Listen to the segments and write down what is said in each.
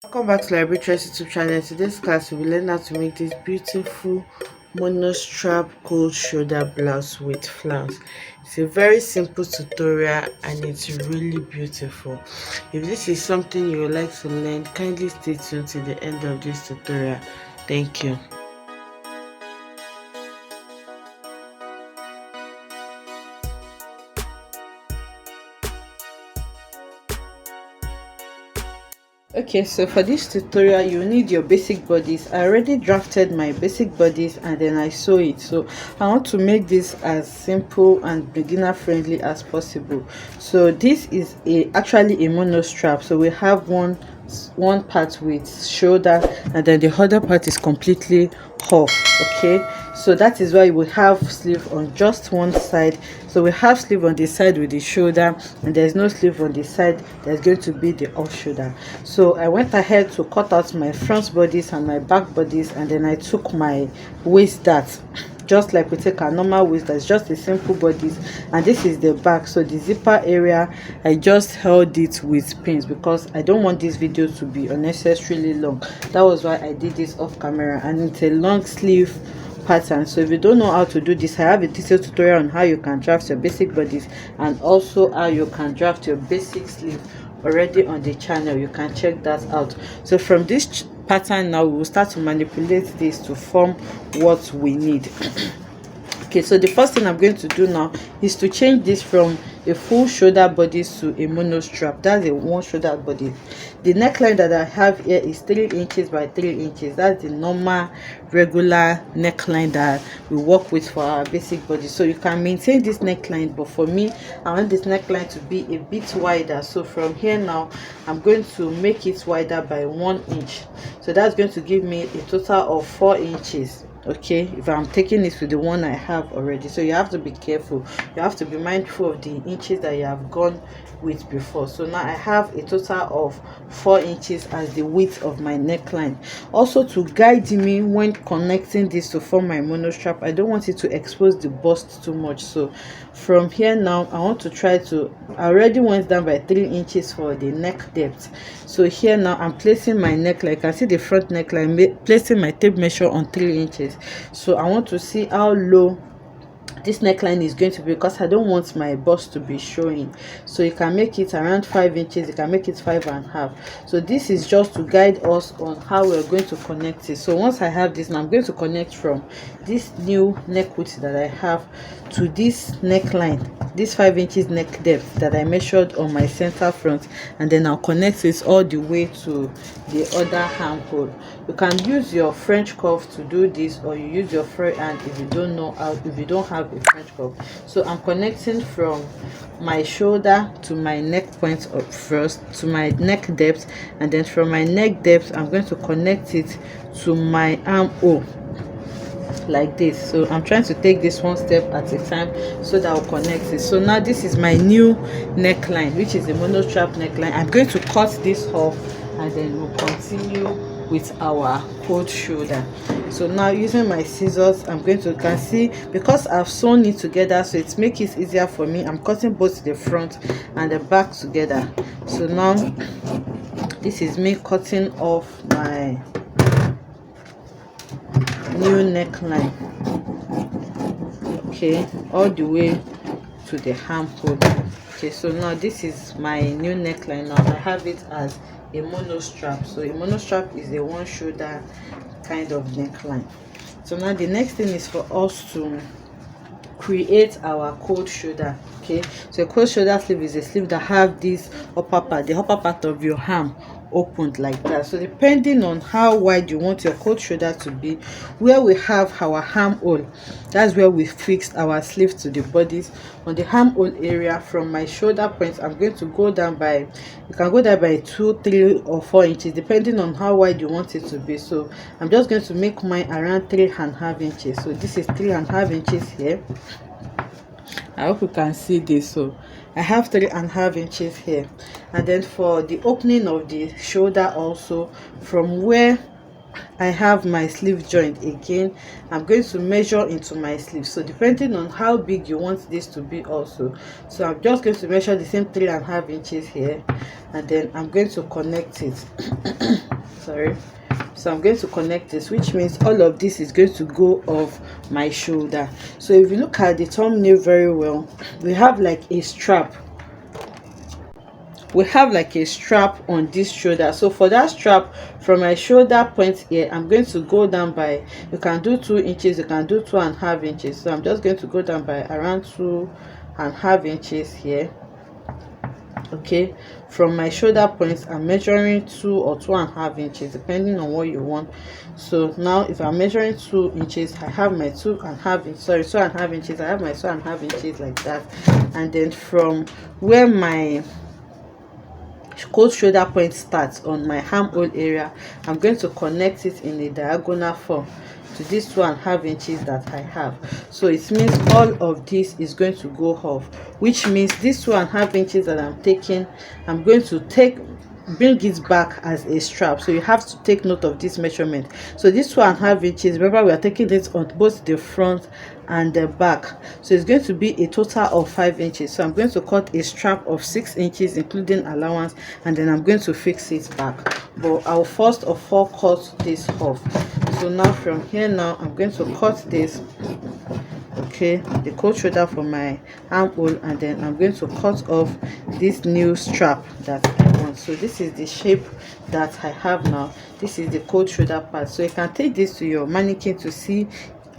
Welcome back to Library Trace YouTube channel. In today's class, we will learn how to make this beautiful monostrap cold shoulder blouse with flounce. It's a very simple tutorial and it's really beautiful. If this is something you would like to learn, kindly stay tuned till the end of this tutorial. Thank you. Okay, so for this tutorial you need your basic bodies. I already drafted my basic bodies and then I sew it, so I want to make this as simple and beginner friendly as possible. So this is actually a monostrap, so we have one part with shoulder and then the other part is completely off. Okay, so that is why we have sleeve on just one side. So we have sleeve on the side with the shoulder and there's no sleeve on the side there's going to be the off shoulder. So I went ahead to cut out my front bodies and my back bodies, and then I took my waist dart, just like we take our normal waist. That's just a simple bodies, and this is the back. So the zipper area, I just held it with pins because I don't want this video to be unnecessarily long. That was why I did this off camera, and it's a long sleeve pattern. So if you don't know how to do this, I have a detailed tutorial on how you can draft your basic bodies and also how you can draft your basic sleeve already on the channel. You can check that out. So from this pattern now, we will start to manipulate this to form what we need. Okay, so the first thing I'm going to do now is to change this from a full shoulder body to a monostrap. That's a one shoulder body. The neckline that I have here is 3 inches by 3 inches. That's the normal regular neckline that we work with for our basic body. So you can maintain this neckline, but for me, I want this neckline to be a bit wider. So from here now, I'm going to make it wider by 1 inch. So that's going to give me a total of 4 inches. Okay, if I'm taking it with the one I have already. So you have to be careful, you have to be mindful of the inches that you have gone with before. So now I have a total of 4 inches as the width of my neckline. Also, to guide me when connecting this to form my monostrap, I don't want it to expose the bust too much. So from here now, I want to try to, I already went down by 3 inches for the neck depth. So here now I'm placing my neckline. You can see the front neckline, placing my tape measure on 3 inches. So I want to see how low this neckline is going to be, because I don't want my bust to be showing. So you can make it around 5 inches, you can make it 5.5. So this is just to guide us on how we're going to connect it. So once I have this, now I'm going to connect from this new neck width that I have to this neckline, this 5 inches neck depth that I measured on my center front, and then I'll connect it all the way to the other armhole. You can use your French cuff to do this, or you use your free hand if you don't know how, if you don't have a French cuff. So I'm connecting from my shoulder to my neck point up first, to my neck depth, and then from my neck depth I'm going to connect it to my armhole like this. So I'm trying to take this one step at a time so that I'll connect it. So now this is my new neckline, which is a monostrap neckline. I'm going to cut this off and then we'll continue with our cold shoulder. So now using my scissors, I'm going to, you can see, because I've sewn it together, so it makes it easier for me. I'm cutting both the front and the back together. So now this is me cutting off my new neckline, okay, all the way to the armhole. Okay, so now this is my new neckline. Now I have it as a monostrap. So a monostrap is a one shoulder kind of neckline. So now the next thing is for us to create our cold shoulder. Okay, so a cold shoulder sleeve is a sleeve that have this upper part, the upper part of your arm opened like that. So depending on how wide you want your cold shoulder to be, where we have our armhole, that's where we fixed our sleeve to the bodies. On the armhole area, from my shoulder point, I'm going to go down by, you can go down by 2, 3 or 4 inches depending on how wide you want it to be. So I'm just going to make mine around 3.5 inches. So this is 3.5 inches here. I hope you can see this. So I have 3.5 inches here, and then for the opening of the shoulder also, from where I have my sleeve joint again. I'm going to measure into my sleeve, so depending on how big you want this to be also. So I'm just going to measure the same 3.5 inches here, and then I'm going to connect it. Sorry. So I'm going to connect this, which means all of this is going to go off my shoulder. So if you look at the thumbnail very well, we have like a strap. We have like a strap on this shoulder. So for that strap, from my shoulder point here, I'm going to go down by, you can do 2 inches, you can do 2.5 inches. So I'm just going to go down by around 2.5 inches here. Okay, from my shoulder point, I'm measuring 2 or 2.5 inches depending on what you want. So now if I'm measuring 2 inches, I have my 2.5 inches, I have my 2.5 inches like that. And then from where my cold shoulder point starts on my armhole area, I'm going to connect it in a diagonal form to this 2.5 inches that I have. So it means all of this is going to go off, which means this 2.5 inches that I'm taking, I'm going to bring it back as a strap. So you have to take note of this measurement. So this 2.5 inches, remember we are taking it on both the front and the back, so it's going to be a total of 5 inches. So I'm going to cut a strap of 6 inches including allowance, and then I'm going to fix it back. But I'll first of all cut this off. So now from here, now I'm going to cut this, okay, the cold shoulder from my armhole, and then I'm going to cut off this new strap that I want. So this is the shape that I have now. This is the cold shoulder part. So you can take this to your mannequin to see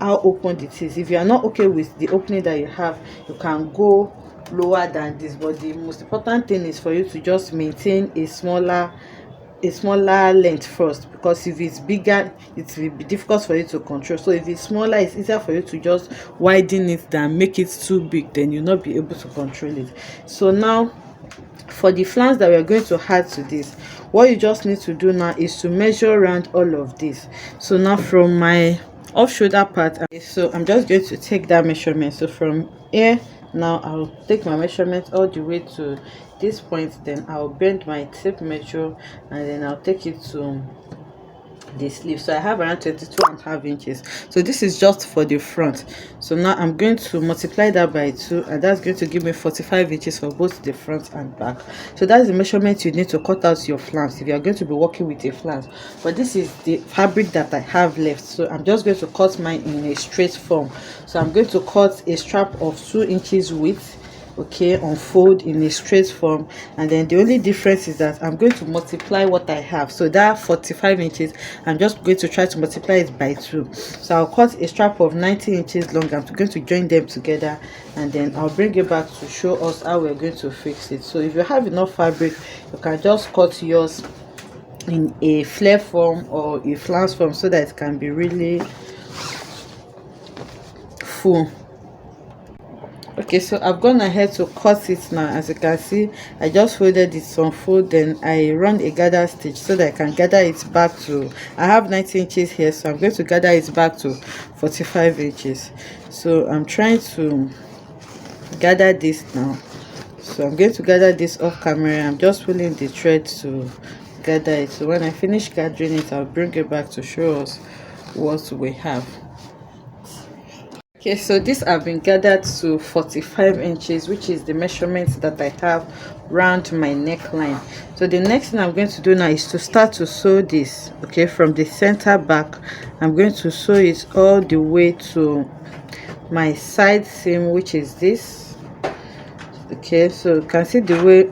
how open it is. If you are not okay with the opening that you have, you can go lower than this, but the most important thing is for you to just maintain a smaller length first, because if it's bigger it will be difficult for you to control. So if it's smaller, it's easier for you to just widen it than make it too big, then you'll not be able to control it. So now for the flounce that we are going to add to this, what you just need to do now is to measure around all of this. So now from my off shoulder part, so I'm just going to take that measurement. So from here, now I'll take my measurement all the way to this point, then I'll bend my tape measure, and then I'll take it to the sleeve. So I have around 22.5 inches. So this is just for the front. So now I'm going to multiply that by 2, and that's going to give me 45 inches for both the front and back. So that's the measurement you need to cut out your flounce if you are going to be working with a flounce. But this is the fabric that I have left, so I'm just going to cut mine in a straight form. So I'm going to cut a strap of 2 inches width, okay, unfold in a straight form, and then the only difference is that I'm going to multiply what I have. So that 45 inches, I'm just going to try to multiply it by 2. So I'll cut a strap of 90 inches long. I'm going to join them together, and then I'll bring it back to show us how we're going to fix it. So if you have enough fabric, you can just cut yours in a flare form or a flounce form so that it can be really full. Okay, so I've gone ahead to cut it now. As you can see, I just folded it some fold, then I run a gather stitch so that I can gather it back to, I have 90 inches here, so I'm going to gather it back to 45 inches. So I'm trying to gather this now. So I'm going to gather this off camera. I'm just pulling the thread to gather it. So when I finish gathering it, I'll bring it back to show us what we have. Okay, so this have been gathered to 45 inches, which is the measurement that I have round my neckline. So the next thing I'm going to do now is to start to sew this. Okay, from the center back, I'm going to sew it all the way to my side seam, which is this. Okay, so you can see the way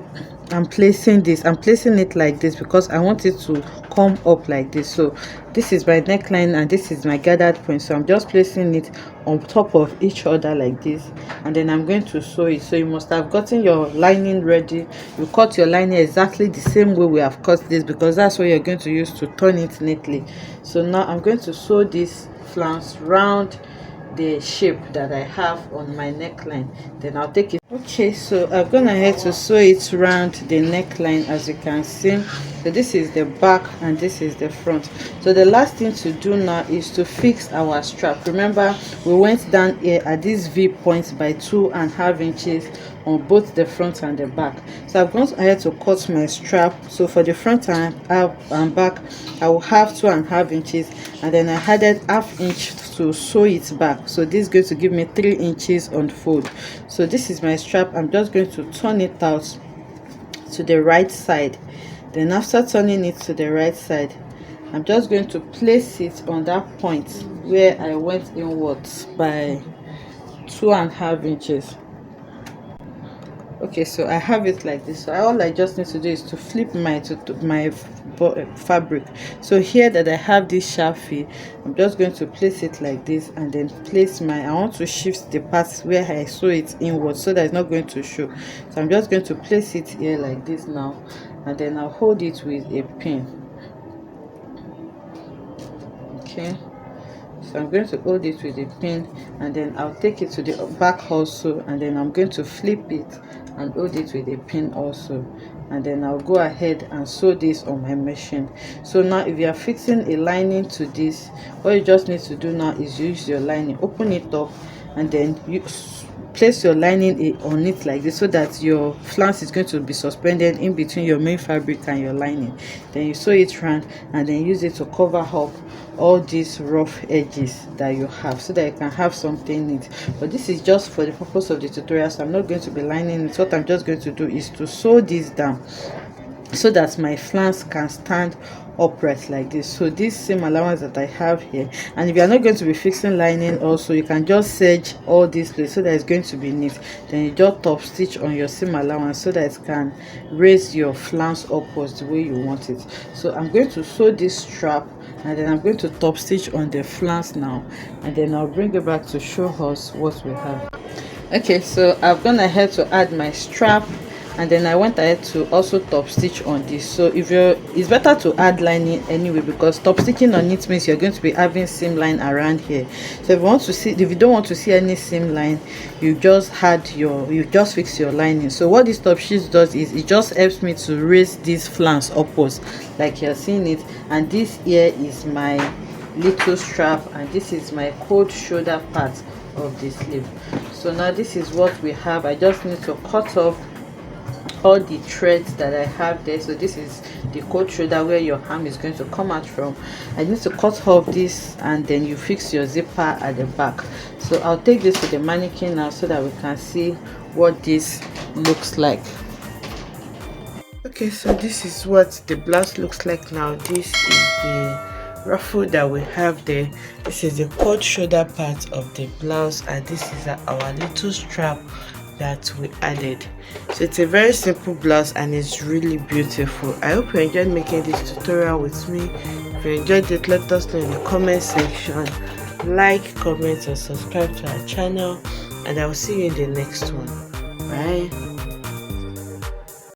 I'm placing this. I'm placing it like this because I want it to come up like this. So this is my neckline and this is my gathered point, so I'm just placing it on top of each other like this, and then I'm going to sew it. So you must have gotten your lining ready. You cut your lining exactly the same way we have cut this, because that's what you're going to use to turn it neatly. So now I'm going to sew this flounce round the shape that I have on my neckline, then I'll take it. Okay, so I've gone ahead to sew it round the neckline, as you can see. So this is the back and this is the front. So the last thing to do now is to fix our strap. Remember, we went down here at this V point by 2.5 inches on both the front and the back. So I've gone ahead to cut my strap. So for the front and back, I will have 2.5 inches, and then I added ½ inch to sew it back. So this is going to give me 3 inches on fold. So this is my strap. I'm just going to turn it out to the right side. Then after turning it to the right side, I'm just going to place it on that point where I went inwards by 2.5 inches. Okay, so I have it like this. So all I just need to do is to flip my fabric. So here that I have this sharpie, I'm just going to place it like this, and then place I want to shift the parts where I sew it inward so that it's not going to show. So I'm just going to place it here like this now, and then I'll hold it with a pin. Okay, so I'm going to hold it with a pin, and then I'll take it to the back also, and then I'm going to flip it and hold it with a pin also, and then I'll go ahead and sew this on my machine. So now if you are fixing a lining to this, what you just need to do now is use your lining, open it up, and then you place your lining on it like this, so that your flounce is going to be suspended in between your main fabric and your lining. Then you sew it round, and then use it to cover up all these rough edges that you have, so that you can have something neat. But this is just for the purpose of the tutorial, so I'm not going to be lining it. What I'm just going to do is to sew this down so that my flounce can stand upright like this. So this seam allowance that I have here, and if you are not going to be fixing lining also, you can just serge all this place so that it's going to be neat. Then you just top stitch on your seam allowance so that it can raise your flounce upwards the way you want it. So I'm going to sew this strap, and then I'm going to top stitch on the flounce now, and then I'll bring it back to show us what we have. Okay, so I've gone ahead to add my strap, and then I went ahead to also top stitch on this. So it's better to add lining anyway, because top stitching on it means you're going to be having seam line around here. So if you don't want to see any seam line, you just fix your lining. So what this top stitch does is it just helps me to raise this flounce upwards like you're seeing it. And this here is my little strap, and this is my cold shoulder part of the sleeve. So now this is what we have. I just need to cut off all the threads that I have there. So this is the cold shoulder where your arm is going to come out from. I need to cut off this, and then you fix your zipper at the back. So I'll take this to the mannequin now so that we can see what this looks like. Okay, so this is what the blouse looks like now. This is the ruffle that we have there. This is the cold shoulder part of the blouse, and this is our little strap that we added. So it's a very simple blouse, and it's really beautiful. I hope you enjoyed making this tutorial with me. If you enjoyed it, let us know in the comment section. Like, comment, and subscribe to our channel, and I will see you in the next one. Bye.